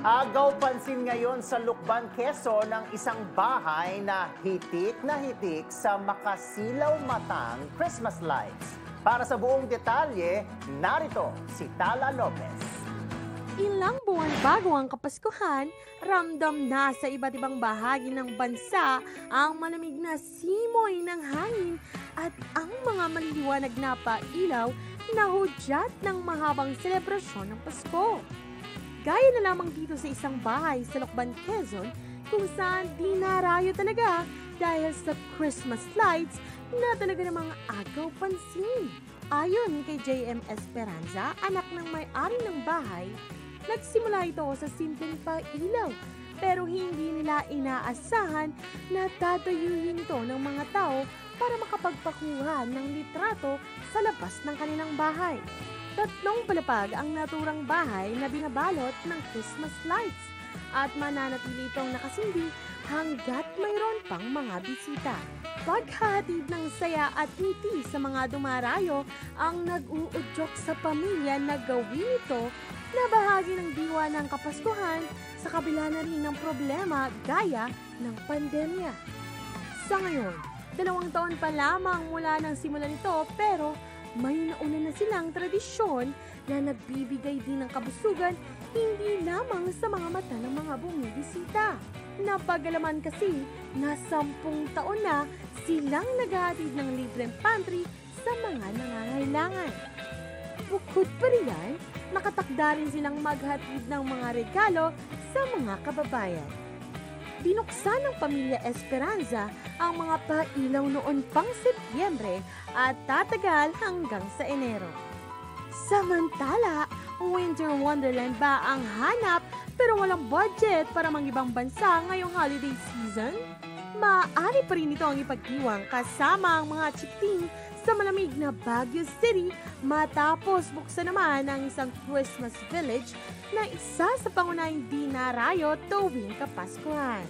Agaw pansin ngayon sa Lukban, Quezon ang isang bahay na hitik sa makasilaw matang Christmas lights. Para sa buong detalye, narito si Tala Lopez. Ilang buwan bago ang Kapaskuhan, ramdam na sa iba't ibang bahagi ng bansa ang malamig na simoy ng hangin at ang mga maliliwanag na pailaw na hudyat ng mahabang selebrasyon ng Pasko. Gaya na lamang dito sa isang bahay sa Lukban, Quezon, kung saan dinarayo talaga dahil sa Christmas lights na talaga namang agaw pansin. Ayon kay J.M. Esperanza, anak ng may-ari ng bahay, nagsimula ito sa simpleng pailaw pero hindi nila inaasahan na tatayuhin ito ng mga tao para makapagpakuha ng litrato sa labas ng kanilang bahay. 3 palapag ang naturang bahay na binabalot ng Christmas lights at mananatili itong nakasindi hanggat mayroon pang mga bisita. Paghahatid ng saya at ngiti sa mga dumarayo ang nag-uudyok sa pamilya na gawin ito na bahagi ng diwa ng Kapaskuhan sa kabila na rin ng problema gaya ng pandemya. Sa ngayon, 2 taon pa lamang mula ng simulan nito pero may nauna na silang tradisyon na nagbibigay din ng kabusugan hindi lamang sa mga mata ng mga bumibisita. Napagalaman kasi na 10 taon na silang naghahatid ng libreng pantry sa mga nangangailangan. Bukod pa riyan, nakatakda rin silang maghatid ng mga regalo sa mga kababayan. Binuksan ng pamilya Esperanza ang mga pailaw noon pang Setyembre at tatagal hanggang sa Enero. Samantala, Winter Wonderland ba ang hanap pero walang budget para mang-ibang bansa ngayong holiday season? Maaari pa rin ito ang ipagdiwang kasama ang mga chikiting sa malamig na Baguio City matapos buksan naman ang isang Christmas village na isa sa pangunahing dinarayo tuwing Kapaskuhan.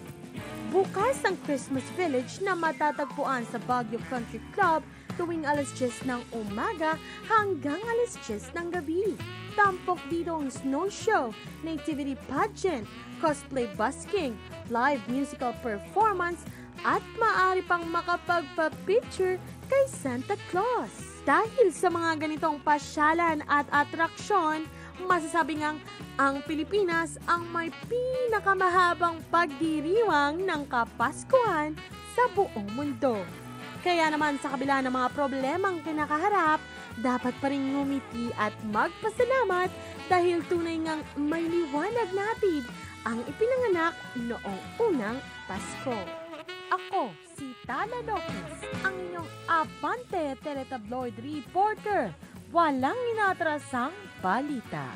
Bukas ang Christmas village na matatagpuan sa Baguio Country Club tuwing 10:00 ng umaga hanggang 10:00 ng gabi. Tampok dito ang snow show, nativity pageant, cosplay busking, live musical performance at maaari pang makapagpa-picture kay Santa Claus. Dahil sa mga ganitong pasyalan at atraksyon, masasabi ngang ang Pilipinas ang may pinakamahabang pagdiriwang ng Kapaskuhan sa buong mundo. Kaya naman sa kabila ng mga problemang kinakaharap, dapat pa rin ngumiti at magpasalamat dahil tunay ngang may liwanag natin ang ipinanganak noong unang Pasko. Ako, si Tala Lopez, ang inyong Abante Teletabloid reporter. Walang inatrasang balita.